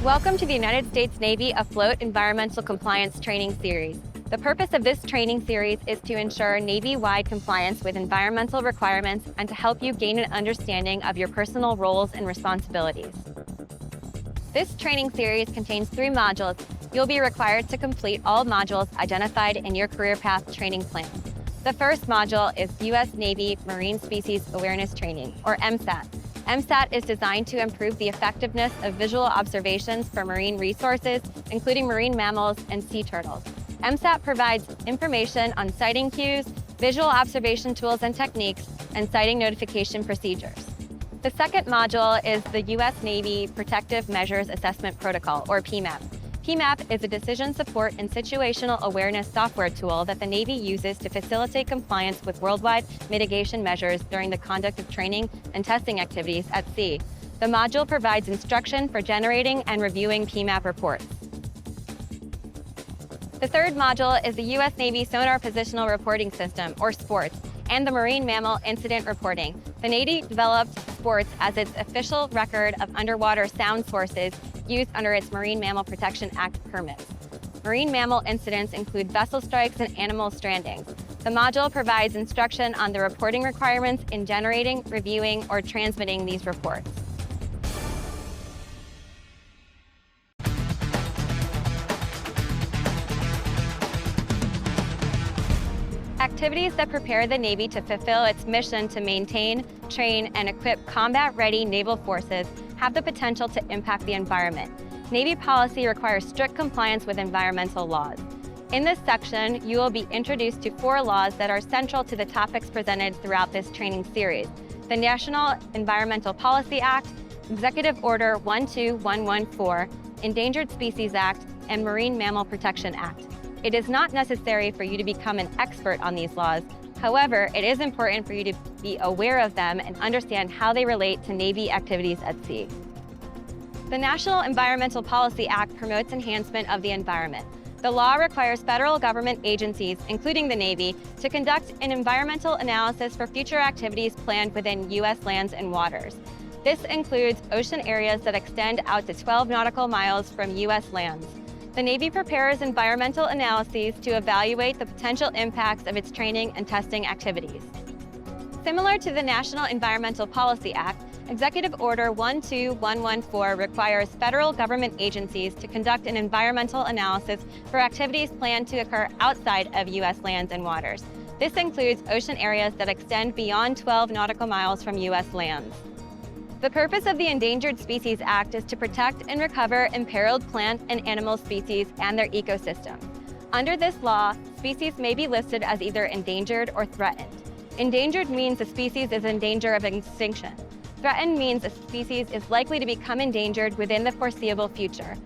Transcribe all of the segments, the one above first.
Welcome to the United States Navy Afloat Environmental Compliance Training Series. The purpose of this training series is to ensure Navy-wide compliance with environmental requirements and to help you gain an understanding of your personal roles and responsibilities. This training series contains 3 modules. You'll be required to complete all modules identified in your career path training plan. The first module is U.S. Navy Marine Species Awareness Training, or MSAT. MSAT is designed to improve the effectiveness of visual observations for marine resources, including marine mammals and sea turtles. MSAT provides information on sighting cues, visual observation tools and techniques, and sighting notification procedures. The second module is the U.S. Navy Protective Measures Assessment Protocol, or PMAP. PMAP is a decision support and situational awareness software tool that the Navy uses to facilitate compliance with worldwide mitigation measures during the conduct of training and testing activities at sea. The module provides instruction for generating and reviewing PMAP reports. The third module is the U.S. Navy Sonar Positional Reporting System, or SPORTS, and the Marine Mammal Incident Reporting. The Navy developed SPORTS as its official record of underwater sound sources used under its Marine Mammal Protection Act permits. Marine mammal incidents include vessel strikes and animal strandings. The module provides instruction on the reporting requirements in generating, reviewing, or transmitting these reports. Activities that prepare the Navy to fulfill its mission to maintain, train, and equip combat-ready naval forces have the potential to impact the environment. Navy policy requires strict compliance with environmental laws. In this section, you will be introduced to 4 laws that are central to the topics presented throughout this training series: the National Environmental Policy Act, Executive Order 12114, Endangered Species Act, and Marine Mammal Protection Act. It is not necessary for you to become an expert on these laws. However, it is important for you to be aware of them and understand how they relate to Navy activities at sea. The National Environmental Policy Act promotes enhancement of the environment. The law requires federal government agencies, including the Navy, to conduct an environmental analysis for future activities planned within U.S. lands and waters. This includes ocean areas that extend out to 12 nautical miles from U.S. lands. The Navy prepares environmental analyses to evaluate the potential impacts of its training and testing activities. Similar to the National Environmental Policy Act, Executive Order 12114 requires federal government agencies to conduct an environmental analysis for activities planned to occur outside of U.S. lands and waters. This includes ocean areas that extend beyond 12 nautical miles from U.S. lands. The purpose of the Endangered Species Act is to protect and recover imperiled plant and animal species and their ecosystem. Under this law, species may be listed as either endangered or threatened. Endangered means a species is in danger of extinction. Threatened means a species is likely to become endangered within the foreseeable future.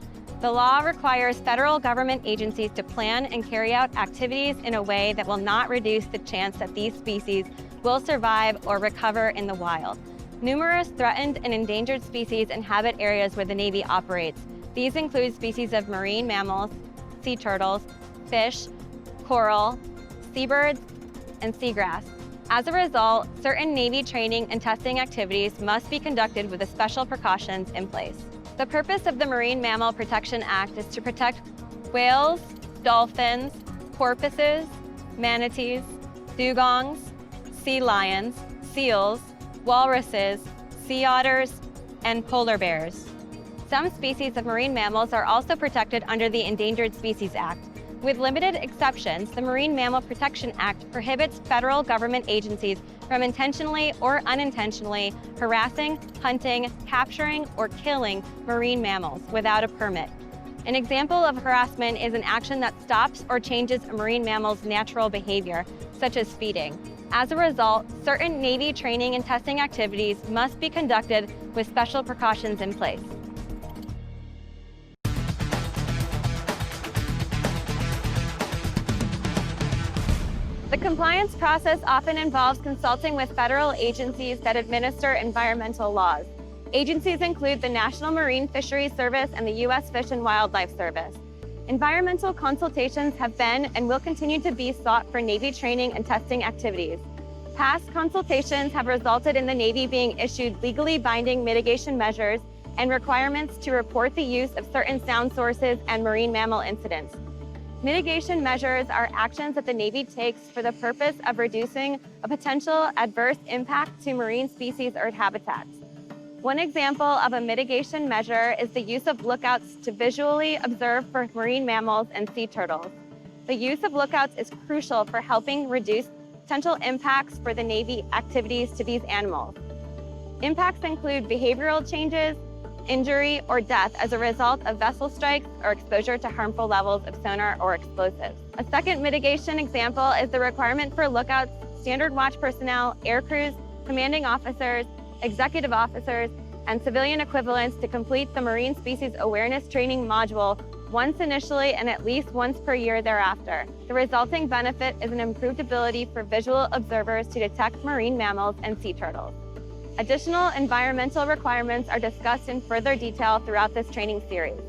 The law requires federal government agencies to plan and carry out activities in a way that will not reduce the chance that these species will survive or recover in the wild. Numerous threatened and endangered species inhabit areas where the Navy operates. These include species of marine mammals, sea turtles, fish, coral, seabirds, and seagrass. As a result, certain Navy training and testing activities must be conducted with the special precautions in place. The purpose of the Marine Mammal Protection Act is to protect whales, dolphins, porpoises, manatees, dugongs, sea lions, seals, walruses, sea otters, and polar bears. Some species of marine mammals are also protected under the Endangered Species Act. With limited exceptions, the Marine Mammal Protection Act prohibits federal government agencies from intentionally or unintentionally harassing, hunting, capturing, or killing marine mammals without a permit. An example of harassment is an action that stops or changes a marine mammal's natural behavior, such as feeding. As a result, certain Navy training and testing activities must be conducted with special precautions in place. The compliance process often involves consulting with federal agencies that administer environmental laws. Agencies include the National Marine Fisheries Service and the U.S. Fish and Wildlife Service. Environmental consultations have been and will continue to be sought for Navy training and testing activities. Past consultations have resulted in the Navy being issued legally binding mitigation measures and requirements to report the use of certain sound sources and marine mammal incidents. Mitigation measures are actions that the Navy takes for the purpose of reducing a potential adverse impact to marine species or habitats. One example of a mitigation measure is the use of lookouts to visually observe for marine mammals and sea turtles. The use of lookouts is crucial for helping reduce potential impacts for the Navy activities to these animals. Impacts include behavioral changes, injury, or death as a result of vessel strikes or exposure to harmful levels of sonar or explosives. A second mitigation example is the requirement for lookouts, standard watch personnel, air crews, commanding officers, executive officers, and civilian equivalents to complete the Marine Species Awareness Training module once initially and at least once per year thereafter. The resulting benefit is an improved ability for visual observers to detect marine mammals and sea turtles. Additional environmental requirements are discussed in further detail throughout this training series.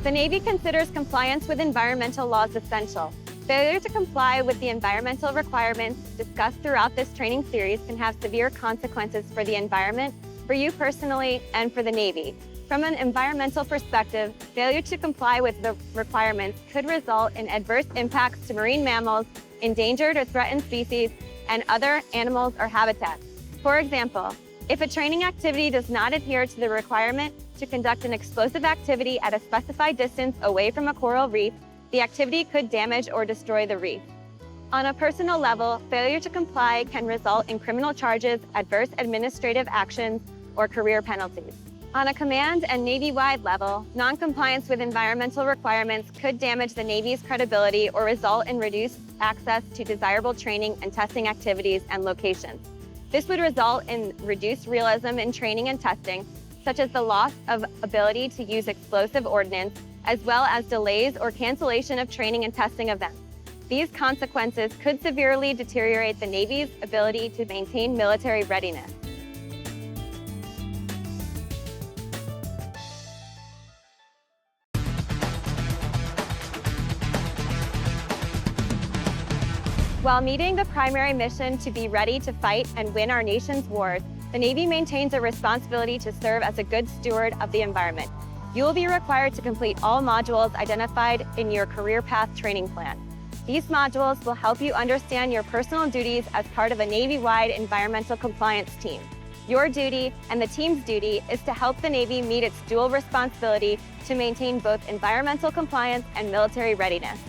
The Navy considers compliance with environmental laws essential. Failure to comply with the environmental requirements discussed throughout this training series can have severe consequences for the environment, for you personally, and for the Navy. From an environmental perspective, failure to comply with the requirements could result in adverse impacts to marine mammals, endangered or threatened species, and other animals or habitats. For example, if a training activity does not adhere to the requirement to conduct an explosive activity at a specified distance away from a coral reef, the activity could damage or destroy the reef. On a personal level, failure to comply can result in criminal charges, adverse administrative actions, or career penalties. On a command and Navy-wide level, non-compliance with environmental requirements could damage the Navy's credibility or result in reduced access to desirable training and testing activities and locations. This would result in reduced realism in training and testing, such as the loss of ability to use explosive ordnance, as well as delays or cancellation of training and testing events. These consequences could severely deteriorate the Navy's ability to maintain military readiness. While meeting the primary mission to be ready to fight and win our nation's wars, the Navy maintains a responsibility to serve as a good steward of the environment. You will be required to complete all modules identified in your career path training plan. These modules will help you understand your personal duties as part of a Navy-wide environmental compliance team. Your duty and the team's duty is to help the Navy meet its dual responsibility to maintain both environmental compliance and military readiness.